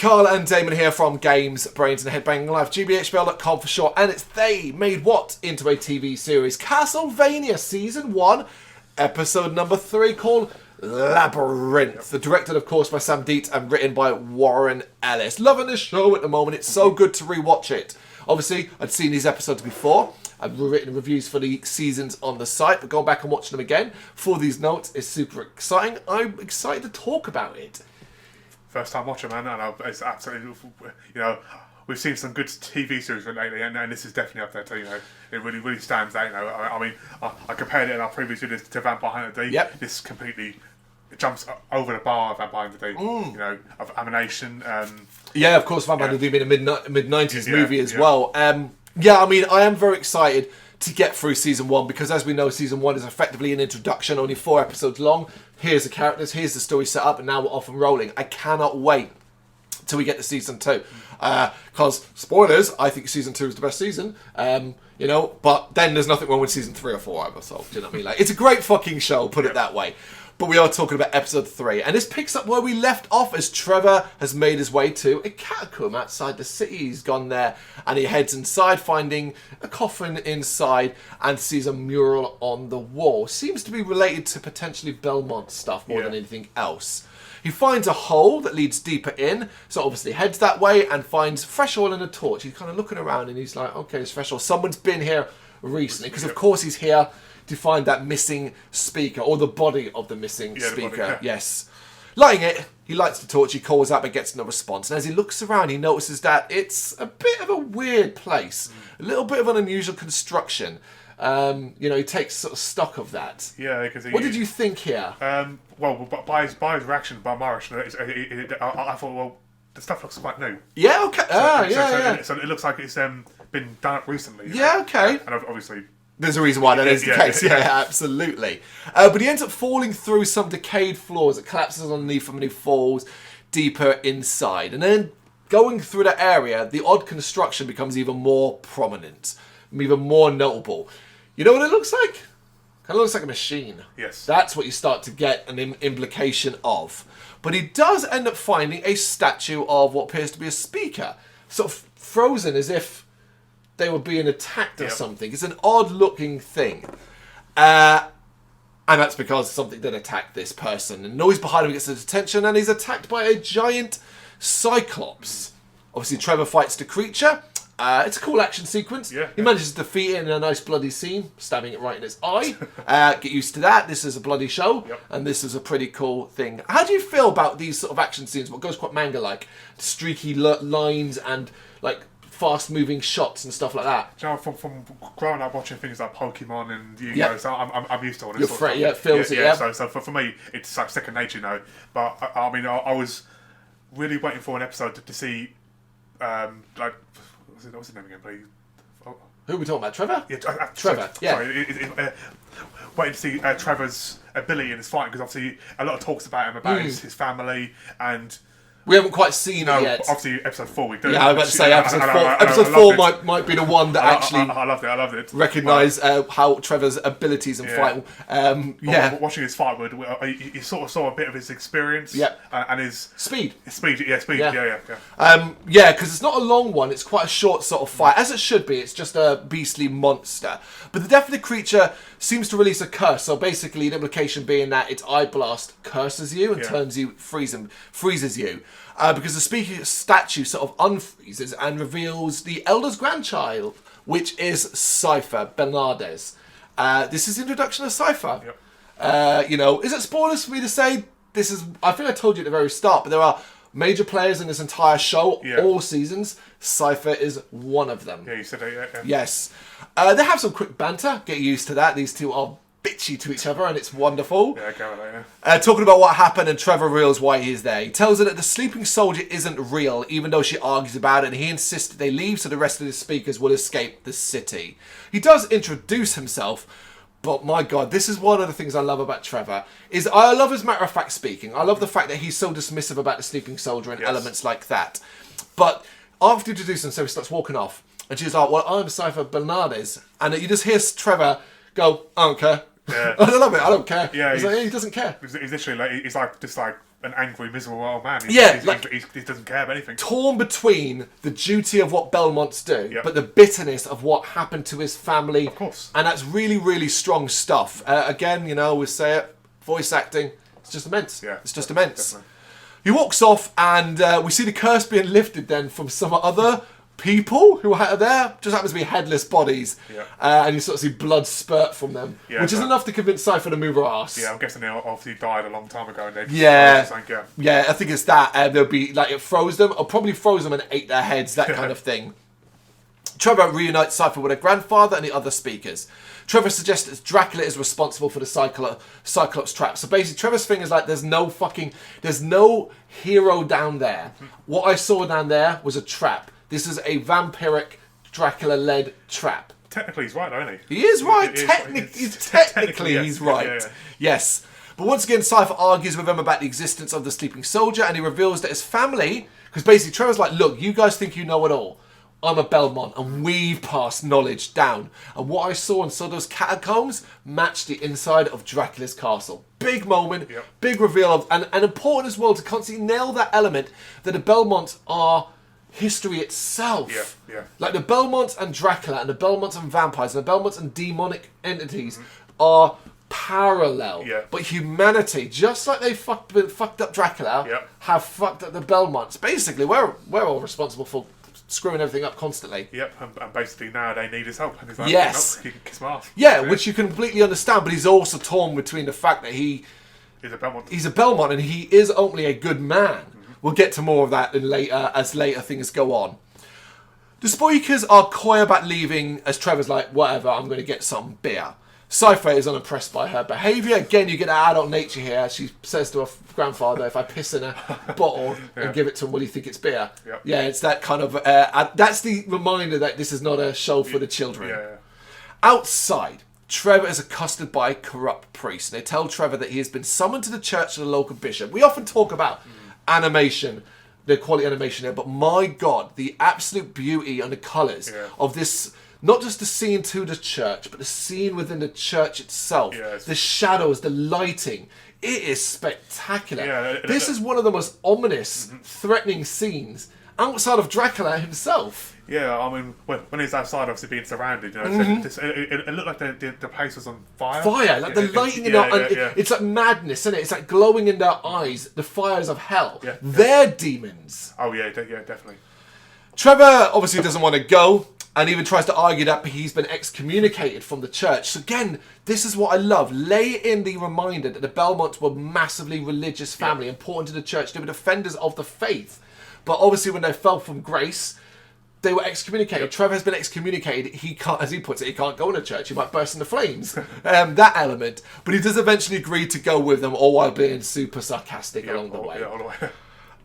Carl and Damon here from Brrraains A Head-Banging Life, gbhblofficial for short, and it's they made what into a TV series? Castlevania Season 1, Episode number 3, called Labyrinth. The directed, of course, by Sam Dietz and written by Warren Ellis. Loving this show at the moment. It's so good to rewatch it. Obviously, I'd seen these episodes before. I've written reviews for the seasons on the site, but going back and watching them again for these notes is super exciting. I'm excited to talk about it. First time watcher, man, and it's absolutely, we've seen some good TV series lately, and this is definitely up there too, It really stands out, I mean, I compared it in our previous videos to Vampire Hunter D. Yep. This completely jumps over the bar of Vampire Hunter D, of animation. Yeah, of course, Vampire Hunter D being a mid-90s movie as well. Yeah, I mean, I am very excited to get through Season 1, because as we know, Season 1 is effectively an introduction, only 4 episodes long. Here's the characters, here's the story set up, and now we're off and rolling. I cannot wait till we get to Season 2. Because, spoilers, I think Season 2 is the best season. But then there's nothing wrong with Season 3 or 4 either, so, do you know what I mean? Like, it's a great fucking show, put it that way. But we are talking about Episode 3, and this picks up where we left off as Trevor has made his way to a catacomb outside the city. He's gone there, and he heads inside, finding a coffin inside, and sees a mural on the wall. Seems to be related to potentially Belmont stuff more than anything else. He finds a hole that leads deeper in, so obviously heads that way, and finds fresh oil and a torch. He's kind of looking around, and he's like, okay, it's fresh oil. Someone's been here recently, because of course he's here to find that missing speaker, or the body of the missing speaker. Yes. Lighting it, he lights the torch, he calls out but gets no response. And as he looks around, he notices that it's a bit of a weird place. A little bit of an unusual construction. He takes sort of stock of that. Yeah, because what did you think here? Well, by his reaction, by my reaction, I thought, well, the stuff looks quite new. Yeah, okay. So it looks like it's been done up recently. Yeah, okay. And obviously, there's a reason why that is the case. Yeah, absolutely. But he ends up falling through some decayed floors. It collapses underneath him and he falls deeper inside. And then going through that area, the odd construction becomes even more prominent, even more notable. You know what it looks like? Kind of looks like a machine. Yes. That's what you start to get an implication of. But he does end up finding a statue of what appears to be a speaker, sort of frozen as if they were being attacked or something. It's an odd-looking thing. And that's because something did attack this person. And noise behind him gets his attention, and he's attacked by a giant cyclops. Obviously, Trevor fights the creature. It's a cool action sequence. He manages to defeat it in a nice bloody scene, stabbing it right in its eye. Get used to that. This is a bloody show, and this is a pretty cool thing. How do you feel about these sort of action scenes? What goes quite manga-like, streaky lines and like fast-moving shots and stuff like that. You know, from growing up watching things like Pokemon and Yu-Gi-Oh, so I'm used to all this sort of stuff. It feels it. So for me, it's like second nature, But I mean, I was really waiting for an episode to see, what's his name again, please? Who are we talking about? Trevor? Yeah, Trevor. Sorry, waiting to see Trevor's ability in his fighting, because obviously a lot of talks about him, about his family, and we haven't quite seen it yet. Obviously, episode 4 we do. Yeah, I was about to say episode 4. Episode 4 might be the one that actually I loved it. Recognise how Trevor's abilities and fight. Watching his fight, you sort of saw a bit of his experience. And his speed. Speed. Because it's not a long one. It's quite a short sort of fight, as it should be. It's just a beastly monster. But the death of the creature seems to release a curse. So basically, the implication being that its eye blast curses you and turns you, freezes you. Because the speaking statue sort of unfreezes and reveals the Elder's grandchild, which is Cypher Bernardes. This is the introduction of Cypher. Is it spoilers for me to say this is? I think I told you at the very start, but there are major players in this entire show, all seasons. Cypher is one of them. Yeah, you said that. Yeah. Yes. They have some quick banter. Get used to that. These two are bitchy to each other, and it's wonderful. Yeah, go on, yeah. Talking about what happened, and Trevor reveals why he's there. He tells her that the sleeping soldier isn't real, even though she argues about it, and he insists that they leave so the rest of the speakers will escape the city. He does introduce himself, but my God, this is one of the things I love about Trevor, is I love his matter-of-fact speaking. I love the fact that he's so dismissive about the sleeping soldier and elements like that. But after he introduces himself, he starts walking off, and she's like, well, I'm Cypher Bernardes. And you just hear Trevor go, I don't care. Yeah. I love it. I don't care. Yeah, he's like, he doesn't care. He's literally like he's like just like an angry, miserable old man. He doesn't care about anything. Torn between the duty of what Belmonts do, but the bitterness of what happened to his family. Of course. And that's really, really strong stuff. Again, we say it, voice acting, it's just immense. Yeah, it's just immense. Definitely. He walks off, and we see the curse being lifted then from some other people who are there. Just happens to be headless bodies. Yeah. And you sort of see blood spurt from them, which is enough to convince Cypher to move her ass. Yeah, I'm guessing they obviously died a long time ago. And yeah, I think it's that. There'll be, like, it froze them, or probably froze them and ate their heads, that kind of thing. Trevor reunites Cypher with her grandfather and the other speakers. Trevor suggests that Dracula is responsible for the Cyclops trap. So basically, Trevor's thing is like, there's no hero down there. What I saw down there was a trap. This is a vampiric, Dracula-led trap. Technically, he's right, though, isn't he? He is right. Technically, he's right. Yeah. Yes. But once again, Cypher argues with him about the existence of the sleeping soldier, and he reveals that his family... Because basically, Trevor's like, look, you guys think you know it all. I'm a Belmont, and we've passed knowledge down. And what I saw in Sodor's catacombs matched the inside of Dracula's castle. Big moment, big reveal of... And important as well to constantly nail that element that the Belmonts are... history itself. Yeah. Like the Belmonts and Dracula and the Belmonts and vampires and the Belmonts and demonic entities are parallel. Yeah. But humanity, just like they fucked up Dracula, have fucked up the Belmonts. Basically, we're all responsible for screwing everything up constantly. Yep, and basically now they need his help. And he's like, yes. You can kiss my ass. Yeah, which you can completely understand, but he's also torn between the fact that he's a Belmont and he is only a good man. We'll get to more of that as later things go on. The Spoikers are coy about leaving as Trevor's like, whatever, I'm going to get some beer. Cypher is unimpressed by her behaviour. Again, you get that adult nature here. She says to her grandfather, if I piss in a bottle and give it to him, will you think it's beer? Yep. Yeah, it's that kind of... that's the reminder that this is not a show for the children. Yeah. Outside, Trevor is accosted by corrupt priests. They tell Trevor that he has been summoned to the church of the local bishop. We often talk about animation, the quality animation here, but my God, the absolute beauty and the colours of this... Not just the scene to the church, but the scene within the church itself. Yes. The shadows, the lighting. It is spectacular. Yeah, this is one of the most ominous, threatening scenes outside of Dracula himself. Yeah, I mean, when he's outside, obviously being surrounded, it looked like the place was on fire. Like the lighting in their... It's like madness, isn't it? It's like glowing in their eyes, the fires of hell. Yeah. They're demons. Oh, yeah, definitely. Trevor obviously doesn't want to go, and even tries to argue that he's been excommunicated from the church. So again, this is what I love. Lay in the reminder that the Belmonts were massively religious family, important to the church. They were defenders of the faith. But obviously when they fell from grace, they were excommunicated. Trevor has been excommunicated. He can't, as he puts it, he can't go in a church. He might burst into flames. That element. But he does eventually agree to go with them, all while being super sarcastic along the way. All the way.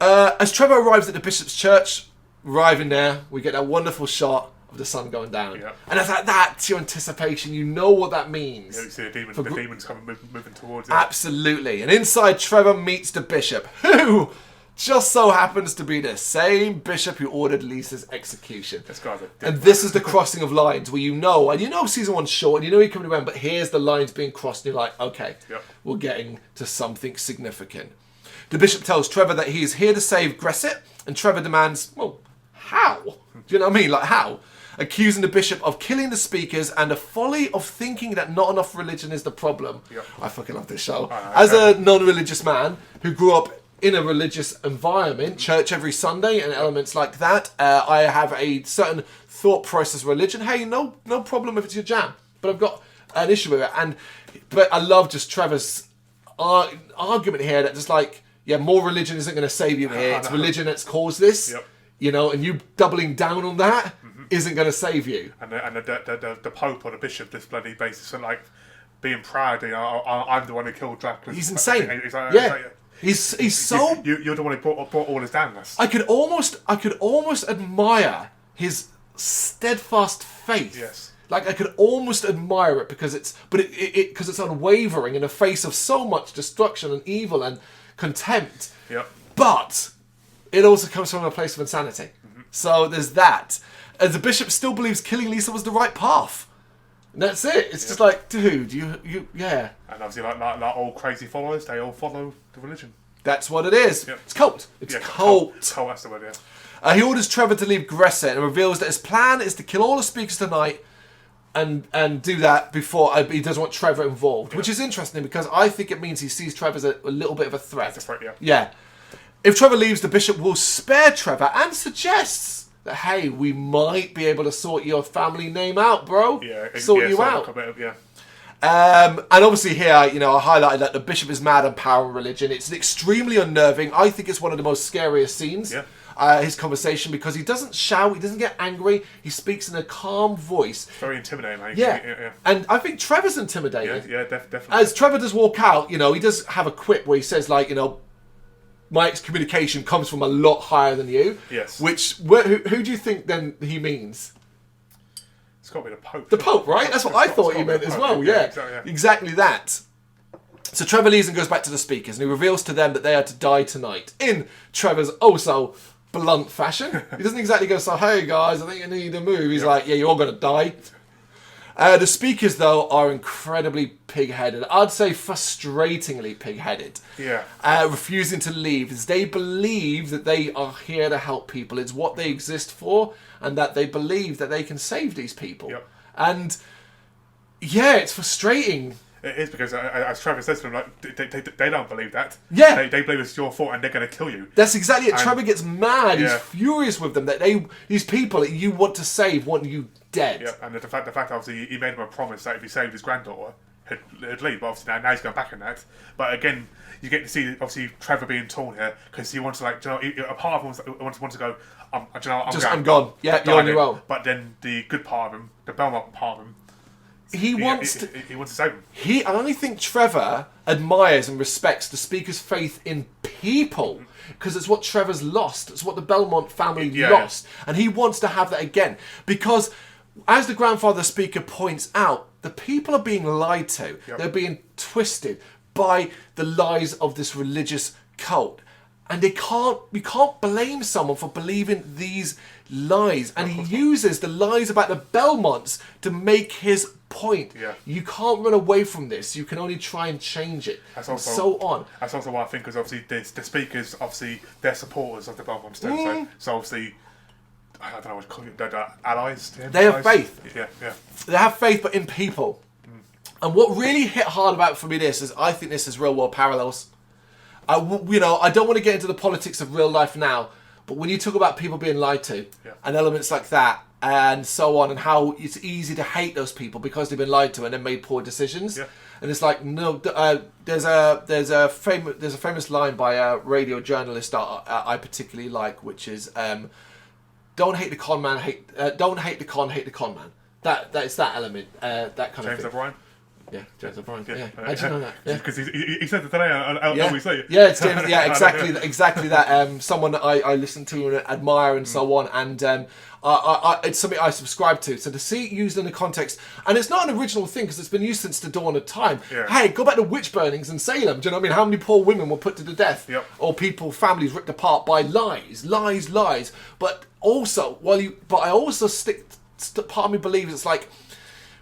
As Trevor arrives at the bishop's church, arriving there, we get that wonderful shot of the sun going down. And it's like, that's your anticipation. You know what that means. Yeah, you see the demons coming moving towards it. Absolutely. And inside, Trevor meets the bishop, who just so happens to be the same bishop who ordered Lisa's execution. This guy's a dick. And this is the crossing of lines where and you know season one's short, and you know you're coming around, but here's the lines being crossed, and you're like, okay, we're getting to something significant. The bishop tells Trevor that he is here to save Gresset, and Trevor demands, well, how? Do you know what I mean? Like, how? Accusing the bishop of killing the speakers and the folly of thinking that not enough religion is the problem. I fucking love this show. As a non-religious man who grew up in a religious environment, church every Sunday and elements like that, I have a certain thought process of religion. Hey, no problem if it's your jam, but I've got an issue with it. But I love just Trevor's argument here that just like, more religion isn't going to save you here. It's religion that's caused this. You know, and you doubling down on that isn't going to save you. And the Pope or the Bishop, this bloody basis, and like being proud, I'm the one who killed Dracula. He's insane. He's so... You're the one who brought all his damnness. I could almost admire his steadfast faith. Yes. Like I could almost admire it because it's unwavering in the face of so much destruction and evil and contempt. But it also comes from a place of insanity. So there's that. And the bishop still believes killing Lisa was the right path. And that's it. It's just like, dude, you, yeah. And obviously, like all crazy followers, they all follow the religion. That's what it is. Yep. It's cult. It's cult. Cult, that's the word, He orders Trevor to leave Gresset and reveals that his plan is to kill all the speakers tonight and do that before he doesn't want Trevor involved, which is interesting because I think it means he sees Trevor as a little bit of a threat. That's a threat, yeah. Yeah. If Trevor leaves, the bishop will spare Trevor and suggests that, hey, we might be able to sort your family name out, bro. Yeah, sort you out. Yeah. And obviously here, I highlighted that the bishop is mad on power and religion. It's extremely unnerving. I think it's one of the most scariest scenes. Yeah. His conversation, because he doesn't shout, he doesn't get angry, he speaks in a calm voice. Very intimidating, man. Yeah. And I think Trevor's intimidated. Yeah, definitely. As Trevor does walk out, he does have a quip where he says, like, my excommunication comes from a lot higher than you. Yes. Who do you think then he means? It's got to be the Pope. The Pope, right? That's what I thought he meant as well. Yeah, exactly that. So Trevor leaves and goes back to the speakers, and he reveals to them that they are to die tonight in Trevor's also blunt fashion. He doesn't exactly go, so, hey guys, I think you need to move. He's like, yeah, you're all going to die. The speakers, though, are incredibly pig-headed. I'd say frustratingly pig-headed. Yeah. Refusing to leave, as they believe that they are here to help people. It's what they exist for, and that they believe that they can save these people. Yep. And, yeah, it's frustrating. It is, because as Trevor says to them, like, they don't believe that. Yeah. They believe it's your fault and they're going to kill you. That's exactly it. And Trevor gets mad. Yeah. He's furious with them that these people that you want to save want you dead. Yeah, and the fact obviously he made him a promise that if he saved his granddaughter, he'd leave. But obviously now he's going back on that. But again, you get to see obviously Trevor being torn here because he wants to, like, a part of him wants to go, I'm gone. Yeah, you're on your own. But then the good part of him, the Belmont part of him, he wants to save him. I only think Trevor admires and respects the speaker's faith in people, because it's what Trevor's lost. It's what the Belmont family lost. And he wants to have that again. Because, as the grandfather speaker points out, the people are being lied to. Yep. They're being twisted by the lies of this religious cult. And you can't blame someone for believing these lies. And he uses the lies about the Belmonts to make his point. Yeah. You can't run away from this. You can only try and change it. That's also, so on. That's also why I think, because obviously the speakers, obviously they're supporters of the Belmonts too. So obviously, I don't know what to call it, they're allies. They have faith. Yeah. They have faith, but in people. And what really hit hard about for me is I think this is real world parallels. I don't want to get into the politics of real life now, but when you talk about people being lied to and elements like that and so on, and how it's easy to hate those people because they've been lied to and then made poor decisions, and it's like, no, there's a famous line by a radio journalist that I particularly like, which is, don't hate the con man, don't hate the con, hate the con man. That's that element, that kind of thing. James O'Brien. Yeah, James O'Brien. Yeah. How do you know that? Because he said it today. I always say it. Yeah, it's James. Yeah, exactly that. Someone that I listen to and admire and so on, and it's something I subscribe to. So to see it used in the context, and it's not an original thing because it's been used since the dawn of time. Yeah. Hey, go back to witch burnings in Salem. Do you know what I mean? How many poor women were put to the death, or families ripped apart by lies. But also, I also part of me believes it's like.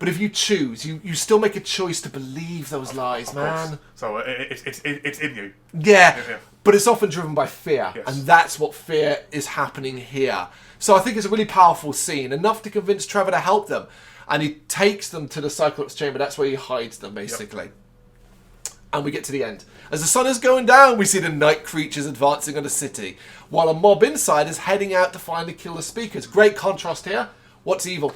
But if you choose, you still make a choice to believe those lies, man. So it's in you. Yeah, but it's often driven by fear. Yes. And that's what fear is happening here. So I think it's a really powerful scene, enough to convince Trevor to help them. And he takes them to the Cyclops chamber. That's where he hides them, basically. Yep. And we get to the end. As the sun is going down, we see the night creatures advancing on the city, while a mob inside is heading out to find and kill the speakers. Great contrast here. What's evil?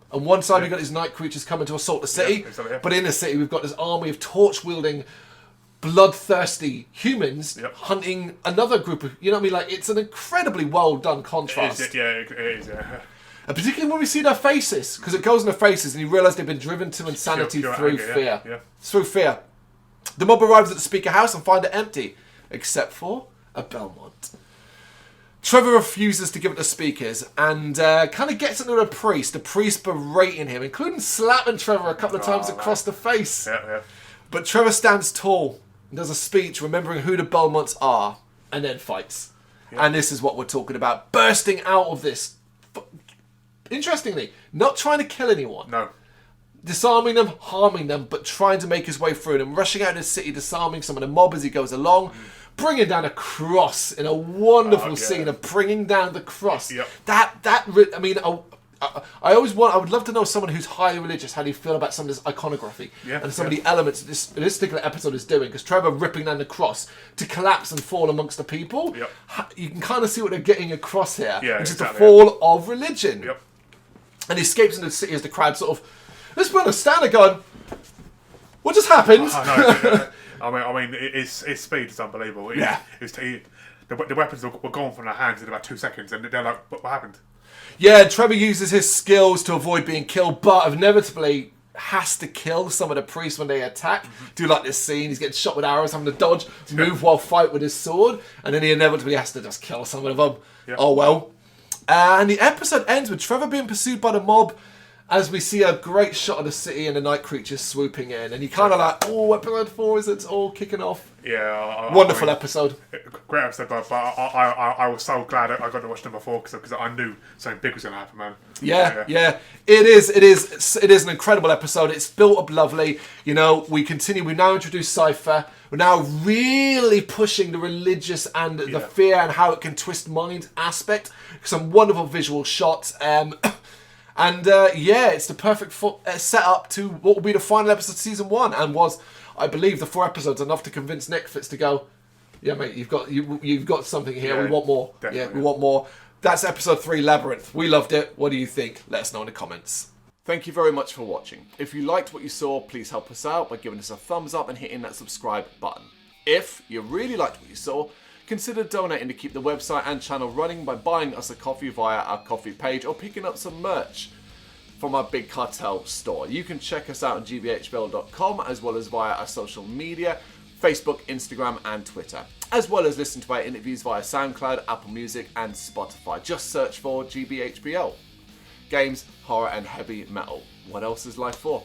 On one side, we've got these night creatures coming to assault the city, but in the city, we've got this army of torch-wielding, bloodthirsty humans hunting another group of... You know what I mean? Like, it's an incredibly well-done contrast. It is. And particularly when we see their faces, because it goes in their faces, and you realise they've been driven to insanity through fear. Yeah. Through fear. The mob arrives at the speaker house and find it empty, except for a Belmont. Trevor refuses to give it to speakers and kind of gets into the priest berating him, including slapping Trevor a couple of times across the face. Yeah. But Trevor stands tall and does a speech remembering who the Belmonts are and then fights. Yeah. And this is what we're talking about. Bursting out of this. Interestingly, not trying to kill anyone. No. disarming them, harming them, but trying to make his way through them, rushing out of the city, disarming some of the mob as he goes along, bringing down a cross in a wonderful scene of bringing down the cross. Yep. I mean, I would love to know someone who's highly religious, how do you feel about some of this iconography and some of the elements that this particular episode is doing, because Trevor ripping down the cross to collapse and fall amongst the people, you can kind of see what they're getting across here, which is the fall of religion. Yep. And he escapes into the city as the crowd sort of, let's be honest, standing going, what just happened? I mean, his speed is unbelievable. The weapons were gone from their hands in about 2 seconds, and they're like, what happened? Yeah, Trevor uses his skills to avoid being killed, but inevitably has to kill some of the priests when they attack. Do like this scene, he's getting shot with arrows, having to dodge, move while fight with his sword, and then he inevitably has to just kill some of them. Oh well. And the episode ends with Trevor being pursued by the mob, as we see a great shot of the city and the night creatures swooping in, and you kind of like, oh, episode 4 is it's all kicking off. Yeah, wonderful episode. Great episode, but I was so glad I got to watch number 4 because I knew something big was going to happen, man. Yeah. It is an incredible episode. It's built up lovely. You know, we now introduce Cypher. We're now really pushing the religious and the fear and how it can twist mind aspect. Some wonderful visual shots. It's the perfect setup to what will be the final episode of season 1, and was, I believe, the 4 episodes enough to convince Netflix to go, yeah, mate, you've got something here. We want more. We want more. That's episode 3, Labyrinth. We loved it. What do you think? Let us know in the comments. Thank you very much for watching. If you liked what you saw, please help us out by giving us a thumbs up and hitting that subscribe button. If you really liked what you saw, consider donating to keep the website and channel running by buying us a coffee via our coffee page or picking up some merch from our Big Cartel store. You can check us out on gbhbl.com, as well as via our social media, Facebook, Instagram and Twitter, as well as listen to our interviews via SoundCloud, Apple Music and Spotify. Just search for GBHBL. Games, horror and heavy metal. What else is life for?